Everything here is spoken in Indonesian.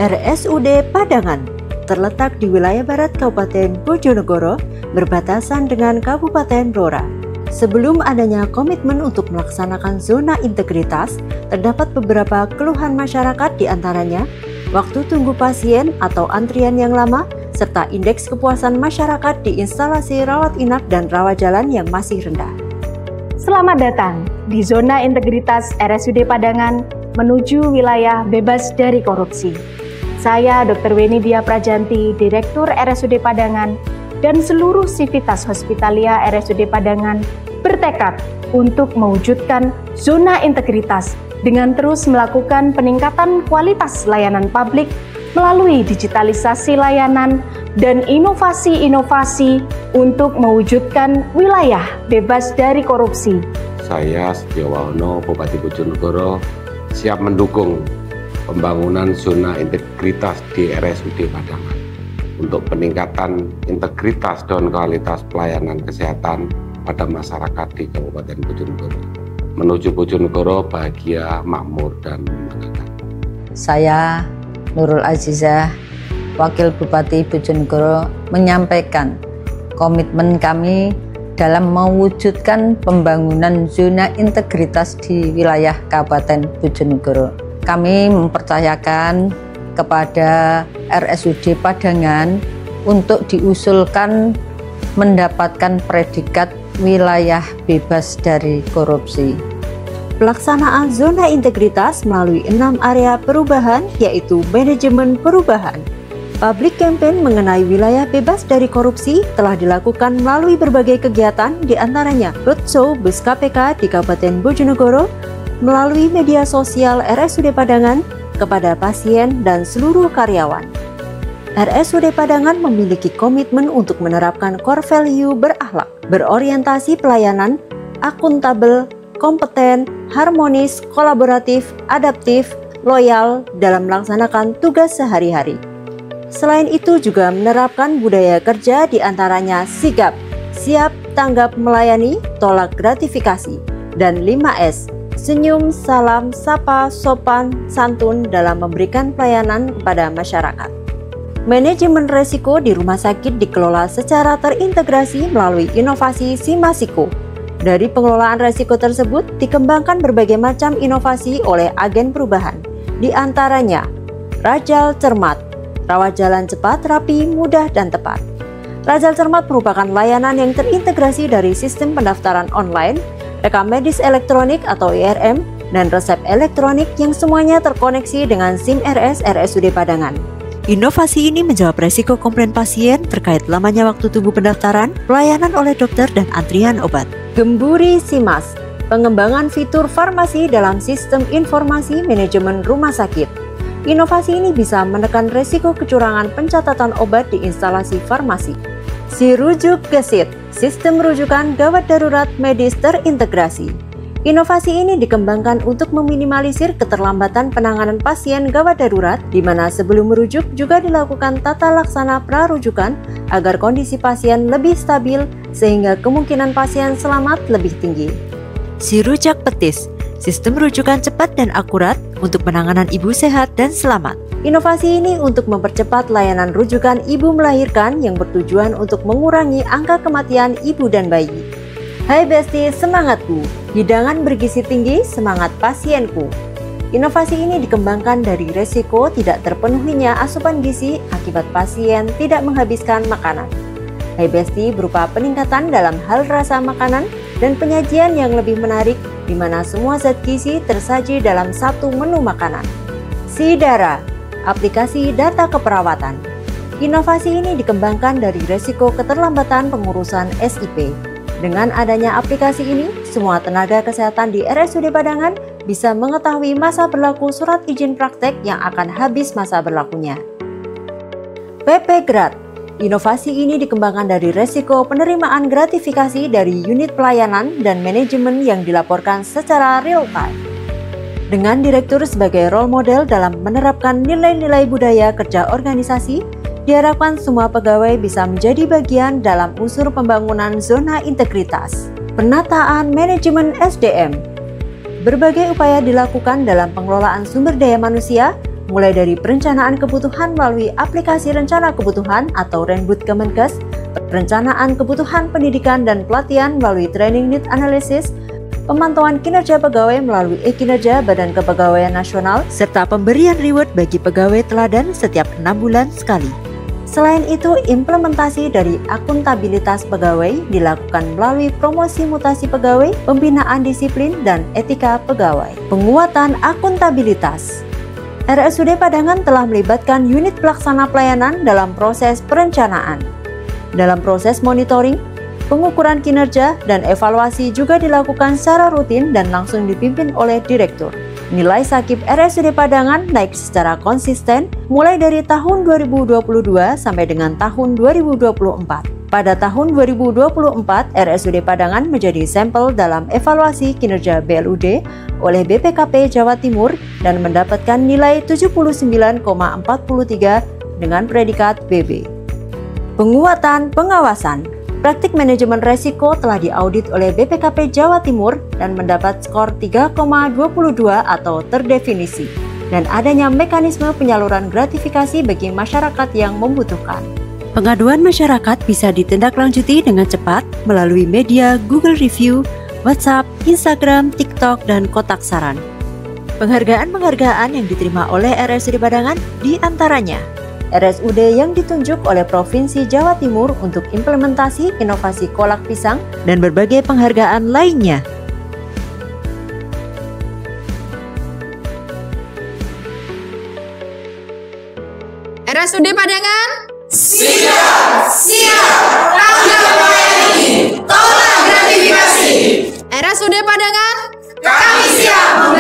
RSUD Padangan terletak di wilayah barat Kabupaten Bojonegoro, berbatasan dengan Kabupaten Blora. Sebelum adanya komitmen untuk melaksanakan zona integritas, terdapat beberapa keluhan masyarakat, di antaranya waktu tunggu pasien atau antrian yang lama, serta indeks kepuasan masyarakat di instalasi rawat inap dan rawat jalan yang masih rendah. Selamat datang di zona integritas RSUD Padangan menuju wilayah bebas dari korupsi. Saya Dr. Weni Dia Prajanti, Direktur RSUD Padangan, dan seluruh sivitas hospitalia RSUD Padangan bertekad untuk mewujudkan zona integritas dengan terus melakukan peningkatan kualitas layanan publik melalui digitalisasi layanan dan inovasi-inovasi untuk mewujudkan wilayah bebas dari korupsi. Saya Setio Wahono, Bupati Bojonegoro, siap mendukung pembangunan zona integritas di RSUD Padangan untuk peningkatan integritas dan kualitas pelayanan kesehatan pada masyarakat di Kabupaten Bojonegoro. Menuju Bojonegoro bahagia, makmur, dan menyenangkan. Saya Nurul Azizah, Wakil Bupati Bojonegoro, menyampaikan komitmen kami dalam mewujudkan pembangunan zona integritas di wilayah Kabupaten Bojonegoro. Kami mempercayakan kepada RSUD Padangan untuk diusulkan mendapatkan predikat wilayah bebas dari korupsi. Pelaksanaan zona integritas melalui 6 area perubahan, yaitu manajemen perubahan. Public campaign mengenai wilayah bebas dari korupsi telah dilakukan melalui berbagai kegiatan, di antaranya roadshow bus KPK di Kabupaten Bojonegoro, melalui media sosial RSUD Padangan kepada pasien dan seluruh karyawan. RSUD Padangan memiliki komitmen untuk menerapkan core value berakhlak, berorientasi pelayanan, akuntabel, kompeten, harmonis, kolaboratif, adaptif, loyal dalam melaksanakan tugas sehari-hari. Selain itu juga menerapkan budaya kerja, di antaranya sigap, siap, tanggap, melayani, tolak gratifikasi, dan 5S, senyum, salam, sapa, sopan, santun dalam memberikan pelayanan kepada masyarakat. Manajemen resiko di rumah sakit dikelola secara terintegrasi melalui inovasi Simasiko. Dari pengelolaan resiko tersebut dikembangkan berbagai macam inovasi oleh agen perubahan, di antaranya Rajal Cermat, rawat jalan cepat, rapi, mudah, dan tepat. Rajal Cermat merupakan layanan yang terintegrasi dari sistem pendaftaran online, rekam medis elektronik atau IRM, dan resep elektronik yang semuanya terkoneksi dengan SIM RS RSUD Padangan. Inovasi ini menjawab resiko komplain pasien terkait lamanya waktu tunggu pendaftaran, pelayanan oleh dokter, dan antrian obat. Gemburi Simas, pengembangan fitur farmasi dalam sistem informasi manajemen rumah sakit. Inovasi ini bisa menekan resiko kecurangan pencatatan obat di instalasi farmasi. Si Rujuk Gesit, sistem rujukan gawat darurat medis terintegrasi. Inovasi ini dikembangkan untuk meminimalisir keterlambatan penanganan pasien gawat darurat, di mana sebelum merujuk juga dilakukan tata laksana prarujukan agar kondisi pasien lebih stabil sehingga kemungkinan pasien selamat lebih tinggi. Si Rujak Petis, sistem rujukan cepat dan akurat untuk penanganan ibu sehat dan selamat. Inovasi ini untuk mempercepat layanan rujukan ibu melahirkan yang bertujuan untuk mengurangi angka kematian ibu dan bayi. Hai Besti, semangatku, hidangan bergizi tinggi, semangat pasienku. Inovasi ini dikembangkan dari resiko tidak terpenuhinya asupan gizi akibat pasien tidak menghabiskan makanan. Hai Besti berupa peningkatan dalam hal rasa makanan dan penyajian yang lebih menarik, di mana semua zat gizi tersaji dalam satu menu makanan. Sidara, aplikasi data keperawatan. Inovasi ini dikembangkan dari resiko keterlambatan pengurusan SIP. Dengan adanya aplikasi ini, semua tenaga kesehatan di RSUD Padangan bisa mengetahui masa berlaku surat izin praktek yang akan habis masa berlakunya. PP Grat, inovasi ini dikembangkan dari resiko penerimaan gratifikasi dari unit pelayanan dan manajemen yang dilaporkan secara real time. Dengan direktur sebagai role model dalam menerapkan nilai-nilai budaya kerja organisasi, diharapkan semua pegawai bisa menjadi bagian dalam unsur pembangunan zona integritas. Penataan manajemen SDM. Berbagai upaya dilakukan dalam pengelolaan sumber daya manusia mulai dari perencanaan kebutuhan melalui aplikasi rencana kebutuhan atau Renbud Kemenkes, perencanaan kebutuhan pendidikan dan pelatihan melalui training need analysis, pemantauan kinerja pegawai melalui e-kinerja Badan Kepegawaian Nasional, serta pemberian reward bagi pegawai teladan setiap 6 bulan sekali. Selain itu, implementasi dari akuntabilitas pegawai dilakukan melalui promosi mutasi pegawai, pembinaan disiplin, dan etika pegawai. Penguatan akuntabilitas. RSUD Padangan telah melibatkan unit pelaksana pelayanan dalam proses perencanaan. Dalam proses monitoring, pengukuran kinerja dan evaluasi juga dilakukan secara rutin dan langsung dipimpin oleh direktur. Nilai sakit RSUD Padangan naik secara konsisten mulai dari tahun 2022 sampai dengan tahun 2024. Pada tahun 2024, RSUD Padangan menjadi sampel dalam evaluasi kinerja BLUD oleh BPKP Jawa Timur dan mendapatkan nilai 79,43 dengan predikat BB. Penguatan pengawasan. Praktik manajemen resiko telah diaudit oleh BPKP Jawa Timur dan mendapat skor 3,22 atau terdefinisi, dan adanya mekanisme penyaluran gratifikasi bagi masyarakat yang membutuhkan. Pengaduan masyarakat bisa ditindaklanjuti dengan cepat melalui media Google Review, WhatsApp, Instagram, TikTok, dan kotak saran. Penghargaan-penghargaan yang diterima oleh RSUD Padangan diantaranya RSUD yang ditunjuk oleh Provinsi Jawa Timur untuk implementasi inovasi kolak pisang dan berbagai penghargaan lainnya. RSUD Padangan siap tanggap melayani, tolak gratifikasi. RSUD Padangan kami siap